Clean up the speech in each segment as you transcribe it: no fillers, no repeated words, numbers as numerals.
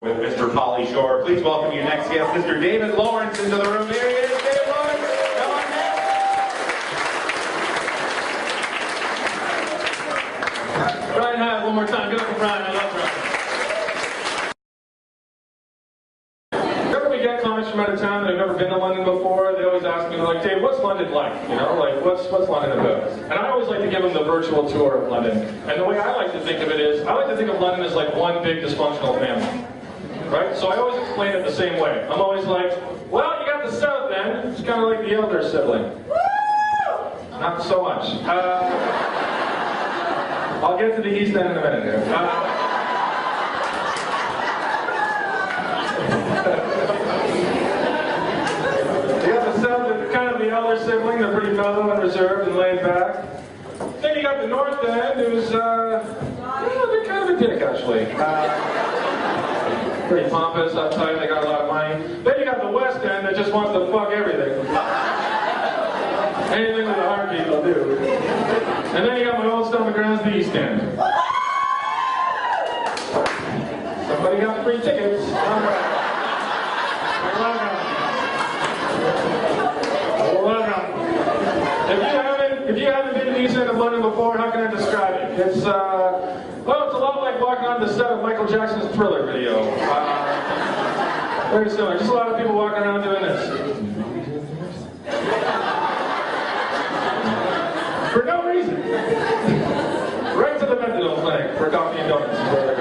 With Mr. Pauly Shore. Please welcome your next guest, Mr. David Lawrence, into the room. Here he is, David Lawrence. Come on down. Brian Hyde, one more time. Give it up for Brian. I love Brian. Whenever we get comics from out of town that have never been to London before, they always ask me, like, Dave, what's London like? You know, like, what's London about? And I always like to give them the virtual tour of London. And the way I like to think of it is, I like to think of London as like one big dysfunctional family. Right? So I always explain it the same way. I'm always like, well, you got the South End. It's kind of like the elder sibling. Not so much. I'll get to the East End in a minute here. You got the South End, kind of the elder sibling. They're pretty mellow and reserved and laid back. Then you got the North End, who's, they're kind of a dick, actually. Pretty pompous, uptight, they got a lot of money. Then you got the West End that just wants to fuck everything. Anything with a heartbeat will do. And then you got my old stomach grounds, the East End. Somebody got free tickets. You're welcome. If you haven't been to the East End of London before, how can I describe it? It's well, it's a lot like walking on the set of Michael Jackson's Thriller video. Very similar. Just a lot of people walking around doing this. For no reason. Right to the methadone clinic for coffee and donuts is where they're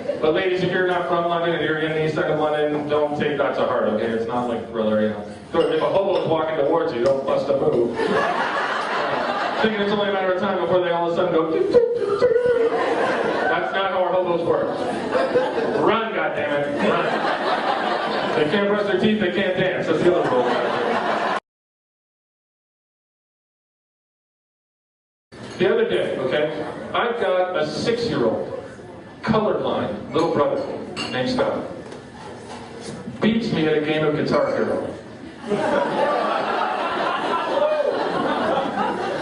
going. But ladies, if you're not from London and you're in the East End of London, don't take that to heart, okay? It's not like Thriller, you know. If a hobo's walking towards you, don't bust a move. Thinking it's only a matter of time before they all of a sudden go. That's not how our hobos work. Run, goddammit, run. They can't brush their teeth, they can't dance. That's the other rule. The other day, okay, I've got a 6-year-old, colorblind little brother named Scott. Beats me at a game of Guitar Hero.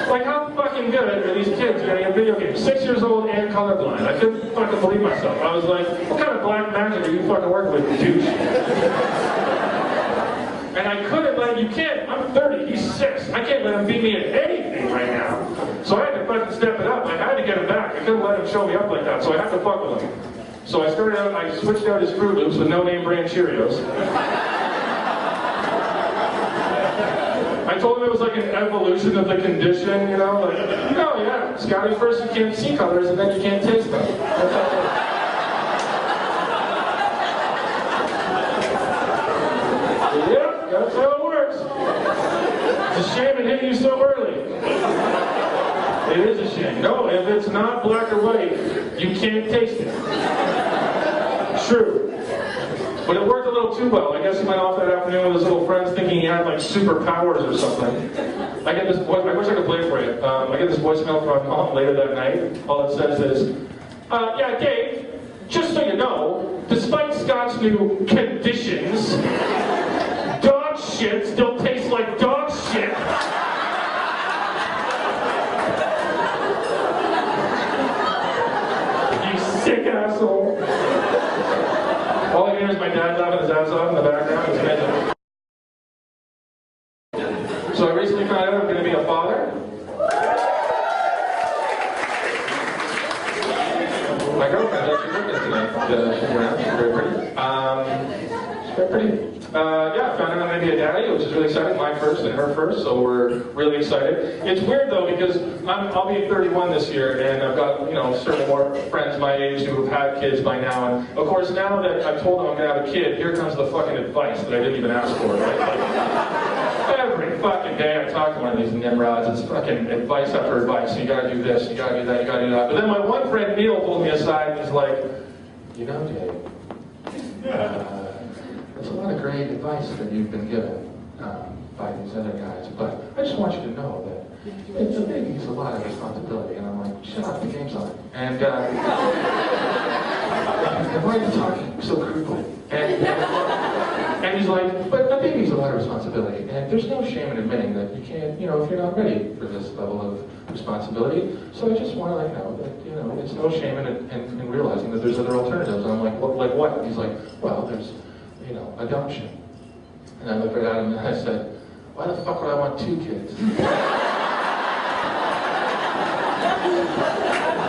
Like, how fucking good are these kids getting a video game? 6 years old and colorblind. I couldn't fucking believe myself. I was like, what kind of black magic are you fucking working with, douche? And I couldn't let him, I'm 30, he's 6. I can't let him beat me at anything right now. So I had to fucking step it up. I had to get him back. I couldn't let him show me up like that, so I had to fuck with him. So I switched out his Fruit Loops with no-name brand Cheerios. I told him it was like an evolution of the condition, you know, like, oh yeah, Scotty, first you can't see colors and then you can't taste them. Yep, that's how it works. It's a shame it hit you so early. It is a shame. No, if it's not black or white, you can't taste it. True. But it worked a little too well. I guess he went off that afternoon with his little friends thinking he had like superpowers or something. I get this voice, I wish I could play it for you. I get this voicemail from my mom later that night. All it says is, yeah, Dave, just so you know, despite Scott's new conditions, dog shit still tastes like dog shit. You sick asshole. All I hear is my dad laughing his ass off in the background. It's amazing. So I recently found out I'm going to be a father. My girlfriend is actually with me tonight. She's around. She's very pretty. She's very pretty. Yeah, I found out I'm going to be a daddy, which is really exciting. My first and her first, so we're really excited. It's weird though because I'll be 31 this year, and I've got certainly more friends my age who have had kids by now. And of course, now that I've told them I'm going to have a kid, here comes the fucking advice that I didn't even ask for. Right? Like, every fucking day I talk to one of these nimrods. It's fucking advice after advice. You got to do this, you got to do that, you got to do that. But then my one friend Neil pulled me aside and he's like, you know, Dave. There's a lot of great advice that you've been given by these other guys, but I just want you to know that it's a baby's a lot of responsibility. And I'm like, shut up, the game's on. And why are you talking so crudely? And he's like, but a baby's a lot of responsibility, and there's no shame in admitting that you can't, if you're not ready for this level of responsibility. So I just want to let you know that, you know, there's no shame in realizing that there's other alternatives. And I'm like, like what? And he's like, well, there's, you know, adoption. And I looked right at him and I said, why the fuck would I want 2 kids?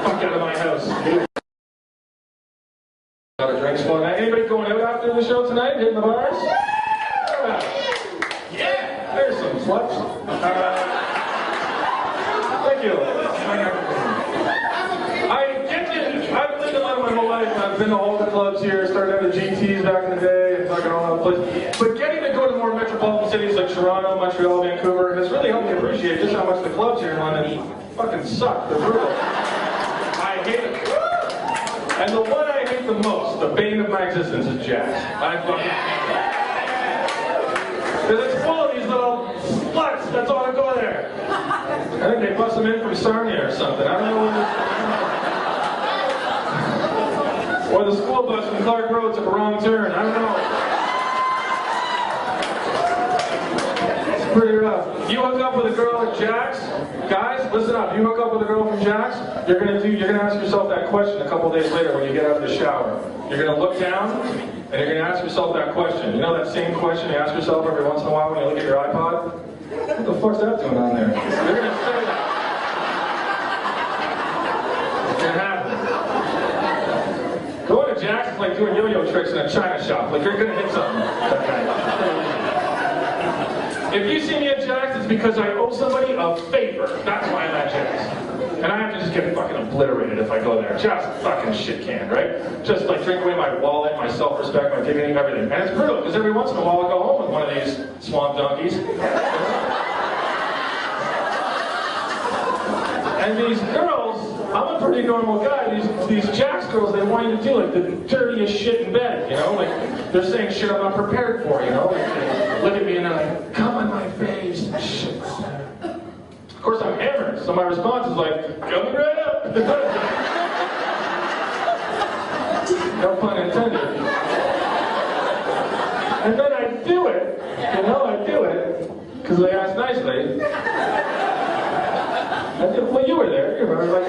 Fuck out of my house. Got a drinks flowing. Anybody going out after the show tonight? Hitting the bars? Yeah! There's some sluts. Thank you. I've lived a lot of my whole life. I've been to all the clubs here, started out at GTs back in the day, and fucking all that place. But getting to go to more metropolitan cities like Toronto, Montreal, Vancouver has really helped me appreciate just how much the clubs here in London fucking suck. They're brutal. I hate it. And the one I hate the most, the bane of my existence, is jazz. I fucking hate it. Because it's full of these little sluts that's all that go there. I think they bust them in from Sarnia or something. I don't know what or the school bus from Clark Road took a wrong turn. I don't know. It's pretty rough. You hook up with a girl at Jack's, guys, listen up. You hook up with a girl from Jack's, you're gonna ask yourself that question a couple days later when you get out of the shower. You're gonna look down and you're gonna ask yourself that question. You know that same question you ask yourself every once in a while when you look at your iPod? What the fuck's that doing on there? You're gonna say that. It's gonna happen. Going to Jack's is like doing yo-yo tricks in a china shop. Like, you're gonna hit something that night. If you see me at Jack's, it's because I owe somebody a favor. That's why I'm at Jack's. And I have to just get fucking obliterated if I go there. Just fucking shit can, right? Just like drink away my wallet, my self-respect, my dignity, everything. And it's brutal, because every once in a while I go home with one of these swamp donkeys. And these girls, I'm a pretty normal guy. These Jack's girls, they want you to do like the dirtiest shit in bed, you know? Like, they're saying shit I'm not prepared for, you know? Like, they look at me and they're like, come on my face. Shit. Of course, I'm hammered, so my response is like, coming right up. No pun intended. And then I do it, you know, I do it, because they asked nicely. I said, well, you were there, you remember, like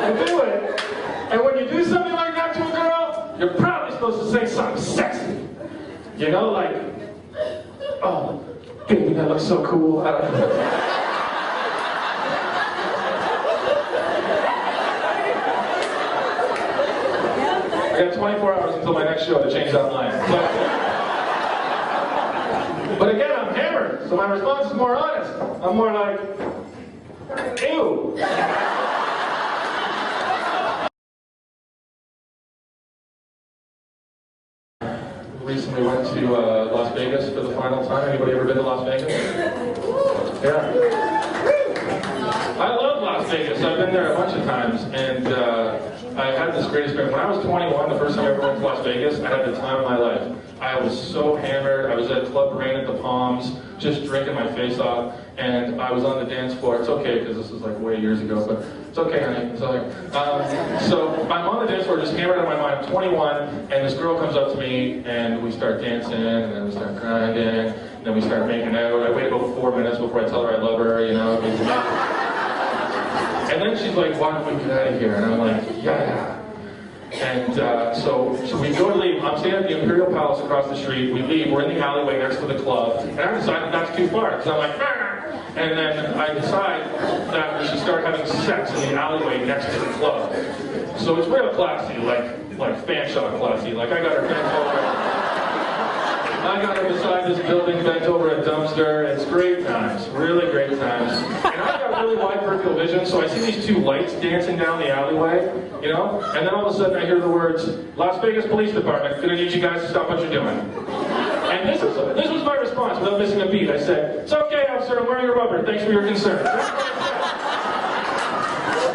I do it. And when you do something like that to a girl, you're probably supposed to say something sexy. You know, like, oh, baby, that looks so cool. I don't know. I got 24 hours until my next show to change that line. But again, I'm hammered, so my response is more honest. I'm more like, ew. Recently went to Las Vegas for the final time. Anybody ever been to Las Vegas? Yeah. I love Las Vegas. I've been there a bunch of times, and I had this great experience. When I was 21, the first time I ever went to Las Vegas, I had the time of my life. I was so hammered. I was at Club Rain at the Palms, just drinking my face off, and I was on the dance floor. It's okay, because this was like way years ago, but it's okay, honey. It's okay. So I'm on the dance floor, just hammered out of my mind. I'm 21, and this girl comes up to me, and we start dancing, and then we start grinding, and then we start making out. I wait about 4 minutes before I tell her I love her, you know. And then she's like, why don't we get out of here? And I'm like, yeah. And so we go to leave. I'm staying at the Imperial Palace across the street. We leave. We're in the alleyway next to the club. And I decide that's too far. Because I'm like, nah. And then I decide that we should start having sex in the alleyway next to the club. So it's real classy, like fan shot classy. Like I got her bent over. I got her beside this building, bent over a dumpster. It's great times, really great times. And I got really wide peripheral vision, so I see these two lights dancing down the alleyway, you know? And then all of a sudden I hear the words, Las Vegas Police Department, gonna need you guys to stop what you're doing. And this was my response without missing a beat. I said, it's okay, officer, I'm wearing a rubber. Thanks for your concern.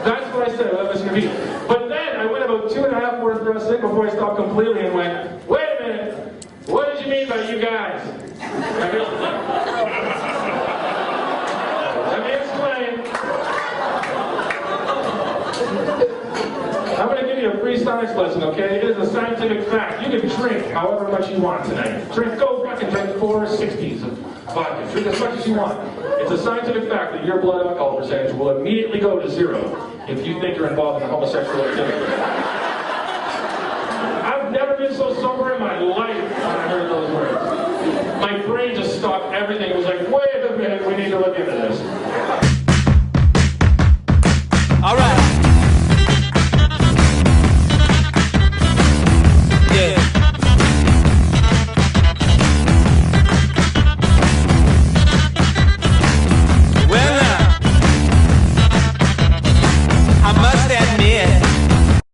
That's what I said without missing a beat. But then I went about 2.5 words breaths in before I stopped completely and went, wait a minute. What did you mean by you guys? Let me explain. I'm going to give you a free science lesson, okay? It is a scientific fact. You can drink however much you want tonight. Go fucking drink 4 60s of vodka. Drink as much as you want. It's a scientific fact that your blood alcohol percentage will immediately go to 0 if you think you're involved in a homosexual activity. I've never been so sober in my life when I heard those words. My brain just stopped everything. It was like, wait a minute, we need to look into this.